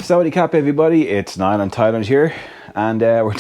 Sawadee Cap, everybody, it's Niall and Thailand here, and we're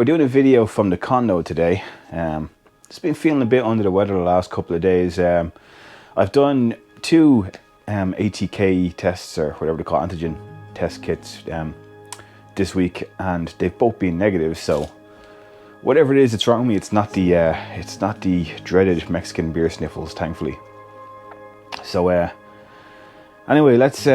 doing a video from the condo today. Just been feeling a bit under the weather the last couple of days. I've done two ATK tests, or whatever they call antigen test kits, this week, and they've both been negative. So whatever it is that's wrong with me, it's not the dreaded Mexican beer sniffles, thankfully. So anyway, let's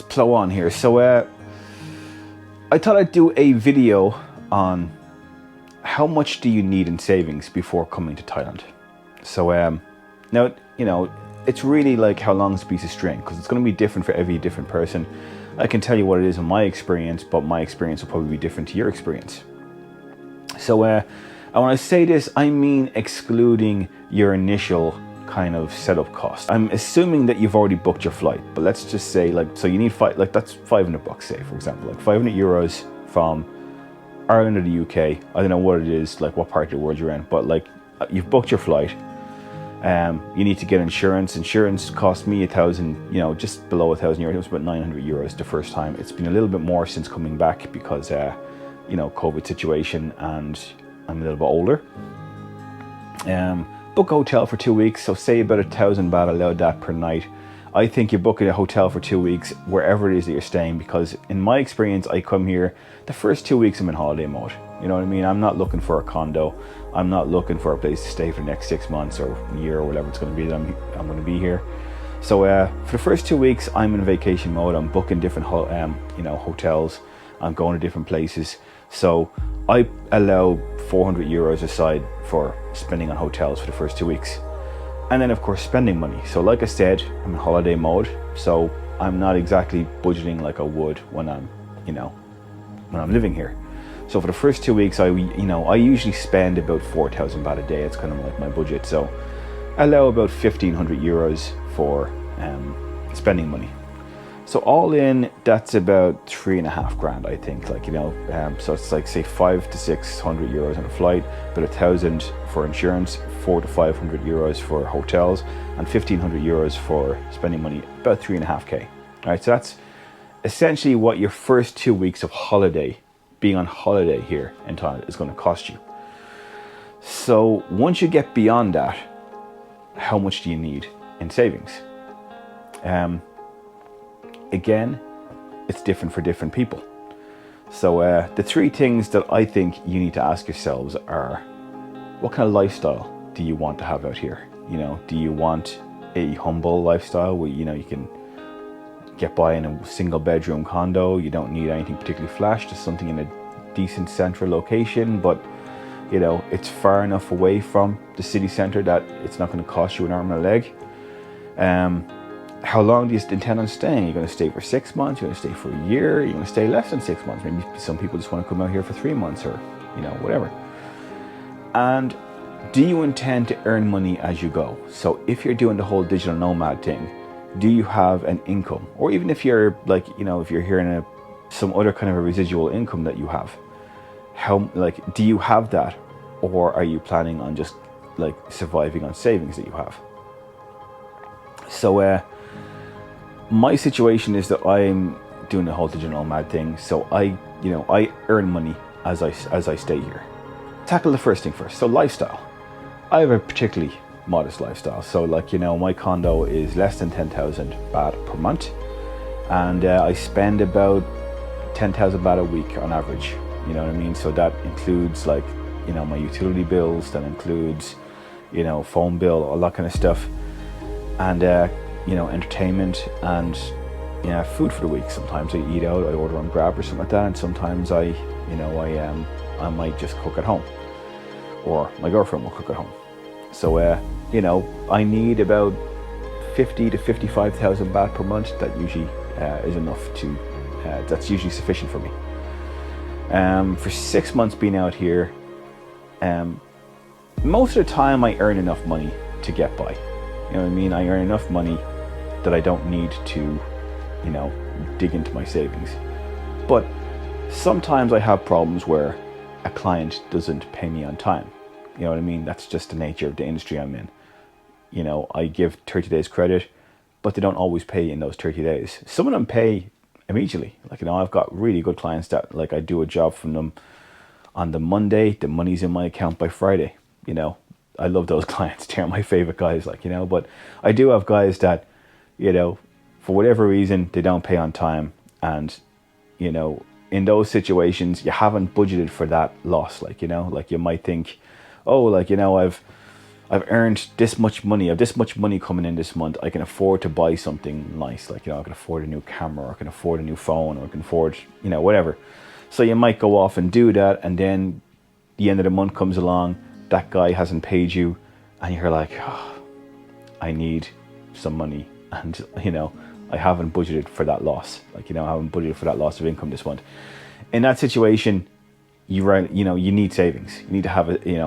plow on here. So I thought I'd do a video on how much do you need in savings before coming to Thailand. So now, you know, it's really like how long's a piece of string, because it's going to be different for every different person. I can tell you what it is in my experience, but my experience will probably be different to your experience. So and when I say this, I mean excluding your initial kind of setup cost. I'm assuming that you've already booked your flight, but let's just say, like, so you need that's $500, say, for example, like €500 from Ireland or the UK. I don't know what it is, like what part of the world you're in, but like you've booked your flight. You need to get insurance. Insurance cost me €1,000, just below €1,000. It was about €900 the first time. It's been a little bit more since coming back because COVID situation, and I'm a little bit older. Book a hotel for 2 weeks, so say about 1,000 baht, allowed that per night. I think you're booking a hotel for 2 weeks wherever it is that you're staying, because in my experience, I come here, the first 2 weeks I'm in holiday mode. You know what I mean? I'm not looking for a condo. I'm not looking for a place to stay for the next 6 months or a year or whatever it's going to be that I'm going to be here. So for the first 2 weeks, I'm in vacation mode. I'm booking different hotels. I'm going to different places. So I allow €400 aside for spending on hotels for the first 2 weeks. And then of course spending money. So like I said, I'm in holiday mode. So I'm not exactly budgeting like I would when I'm living here. So for the first 2 weeks, I usually spend about 4,000 baht a day. It's kind of like my budget. So I allow about €1,500 for spending money. So all in, that's about 3.5 grand, I think. So it's like, say, 500 to 600 euros on a flight, about 1,000 for insurance, 400 to 500 euros for hotels, and 1,500 euros for spending money, about 3.5k. All right, so that's essentially what your first 2 weeks of being on holiday here in Thailand is going to cost you. So once you get beyond that, how much do you need in savings? Again, it's different for different people. So the three things that I think you need to ask yourselves are, what kind of lifestyle do you want to have out here? Do you want a humble lifestyle where you can get by in a single bedroom condo? You don't need anything particularly flash, just something in a decent central location, but it's far enough away from the city center that it's not going to cost you an arm and a leg. How long do you intend on staying? You're going to stay for 6 months? You're going to stay for a year? You're going to stay less than 6 months? Maybe some people just want to come out here for 3 months, or whatever. And do you intend to earn money as you go? So if you're doing the whole digital nomad thing, do you have an income? Or even if you're if you're here in some other kind of a residual income that you have, do you have that? Or are you planning on just surviving on savings that you have? So my situation is that I'm doing the whole digital nomad thing. So I earn money as I stay here. Tackle the first thing first. So lifestyle. I have a particularly modest lifestyle. So my condo is less than 10,000 baht per month, and I spend about 10,000 baht a week on average. You know what I mean? So that includes my utility bills. That includes phone bill, all that kind of stuff, and entertainment, and food for the week. Sometimes I eat out, I order on Grab or something like that, and sometimes I might just cook at home, or my girlfriend will cook at home. So I need about 50 to 55,000 baht per month. That usually is enough to. That's usually sufficient for me. For 6 months being out here, most of the time I earn enough money to get by. You know what I mean? I earn enough money that I don't need to, dig into my savings. But sometimes I have problems where a client doesn't pay me on time. You know what I mean? That's just the nature of the industry I'm in. I give 30 days credit. but they don't always pay in those 30 days. Some of them pay immediately. Like, you know, I've got really good clients that, like, I do a job from them on the Monday, the money's in my account by Friday. You know, I love those clients. They're my favorite guys, like, you know, but I do have guys that, you know, for whatever reason, they don't pay on time. And, you know, in those situations, you haven't budgeted for that loss. Like, you know, like you might think, oh, like, you know, I've earned this much money, I have this much money coming in this month, I can afford to buy something nice. Like, you know, I can afford a new camera, or I can afford a new phone, or I can afford, you know, whatever. So you might go off and do that, and then the end of the month comes along, that guy hasn't paid you, and you're like, oh, I need some money, and, you know, I haven't budgeted for that loss. Like, you know, I haven't budgeted for that loss of income this month. In that situation, you need savings. You need to have you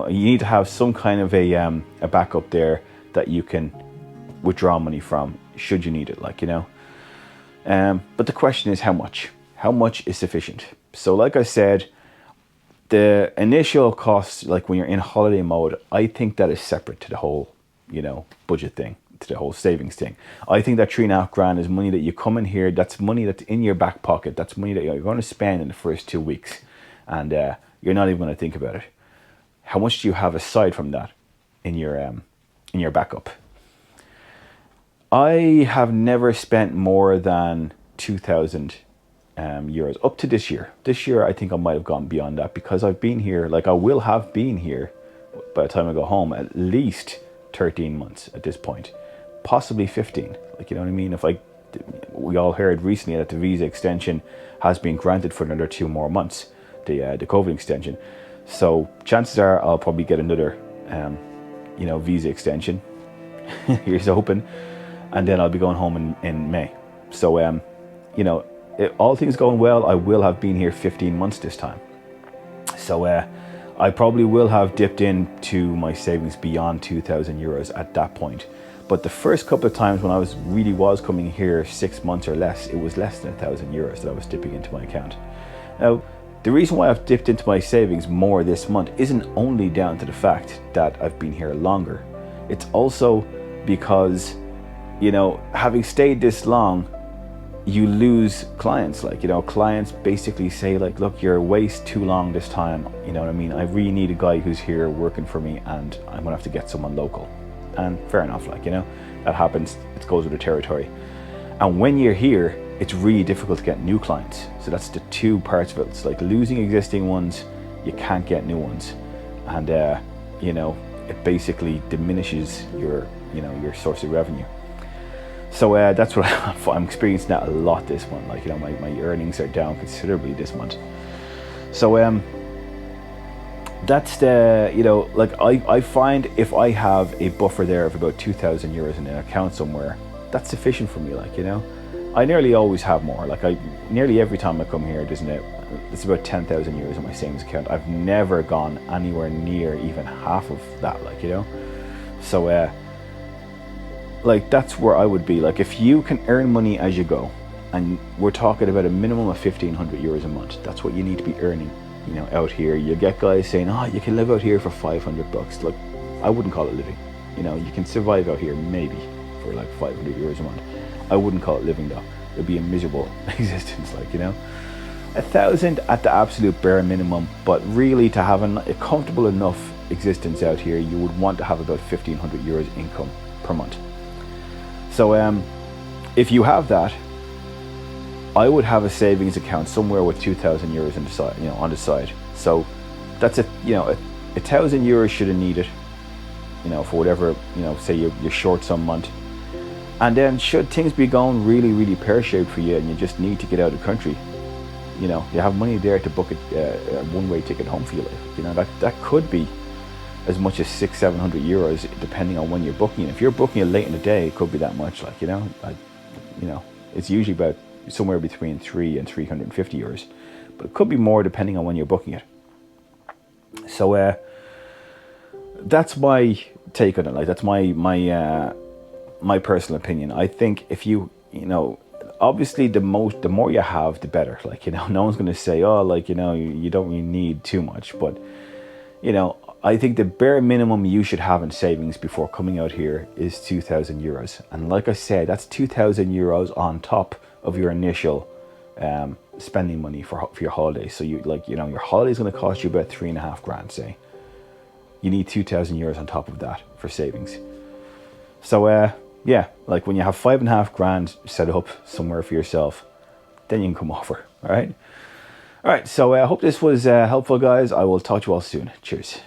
need to have some kind of a backup there that you can withdraw money from should you need it. Like, you know, but the question is how much. How much is sufficient? So, like I said, the initial cost, like when you're in holiday mode, I think that is separate to the whole, you know, budget thing, to the whole savings thing. I think that $3,500 is money that you come in here, that's money that's in your back pocket, that's money that you're going to spend in the first 2 weeks, and you're not even going to think about it. How much do you have aside from that in your backup? I have never spent more than 2,000 euros up to this year. This year, I think I might have gone beyond that, because I've been here, like I will have been here by the time I go home, at least 13 months at this point, possibly 15. Like, you know what I mean? We all heard recently that the visa extension has been granted for another 2 more months, the COVID extension. So chances are I'll probably get another, visa extension. Here's hoping. And then I'll be going home in May. So, if all things going well, I will have been here 15 months this time. So I probably will have dipped into my savings beyond 2,000 euros at that point. But the first couple of times when I was coming here 6 months or less, it was less than 1,000 euros that I was dipping into my account. Now, the reason why I've dipped into my savings more this month isn't only down to the fact that I've been here longer. It's also because, you know, having stayed this long, you lose clients. Like, you know, clients basically say, like, look, you're way too long this time. You know what I mean? I really need a guy who's here working for me, and I'm gonna have to get someone local. And fair enough, like, you know, that happens. It goes with the territory. And when you're here, it's really difficult to get new clients. So that's the two parts of it. It's like losing existing ones, you can't get new ones. And, it basically diminishes your source of revenue. So that's what I'm experiencing that a lot this month. Like, you know, my earnings are down considerably this month. So that's the, you know, like I find if I have a buffer there of about 2,000 euros in an account somewhere, that's sufficient for me. Like, you know, I nearly always have more. Like, nearly every time I come here, it's about 10,000 euros in my savings account. I've never gone anywhere near even half of that. Like, you know, so like, that's where I would be. Like, if you can earn money as you go, and we're talking about a minimum of 1,500 euros a month, that's what you need to be earning, you know, out here. You get guys saying, oh, you can live out here for 500 bucks. Look, I wouldn't call it living. You know, you can survive out here maybe for like 500 euros a month. I wouldn't call it living though. It'd be a miserable existence, like, you know. 1,000 at the absolute bare minimum, but really to have a comfortable enough existence out here, you would want to have about 1,500 euros income per month. So if you have that, I would have a savings account somewhere with 2,000 euros on the side. So that's 1,000 euros should have needed, you know, for whatever, you know, say you're short some month. And then should things be going really, really pear-shaped for you and you just need to get out of the country, you know, you have money there to book a one-way ticket home for your life. You know, that could be as much as 600-700 euros depending on when you're booking it. If you're booking it late in the day, it could be that much. Like, you know, it's usually about somewhere between 300 and 350 euros, but it could be more depending on when you're booking it. So that's my take on it. Like, that's my personal opinion. I think if you know, obviously the more you have, the better. Like, you know, no one's going to say, oh, like, you know, you don't really need too much, but, you know, I think the bare minimum you should have in savings before coming out here is €2,000. And like I said, that's €2,000 on top of your initial spending money for your holiday. So your holiday is going to cost you about $3,500, say. You need €2,000 on top of that for savings. So yeah, like when you have $5,500 set up somewhere for yourself, then you can come over. All right. So I hope this was helpful, guys. I will talk to you all soon. Cheers.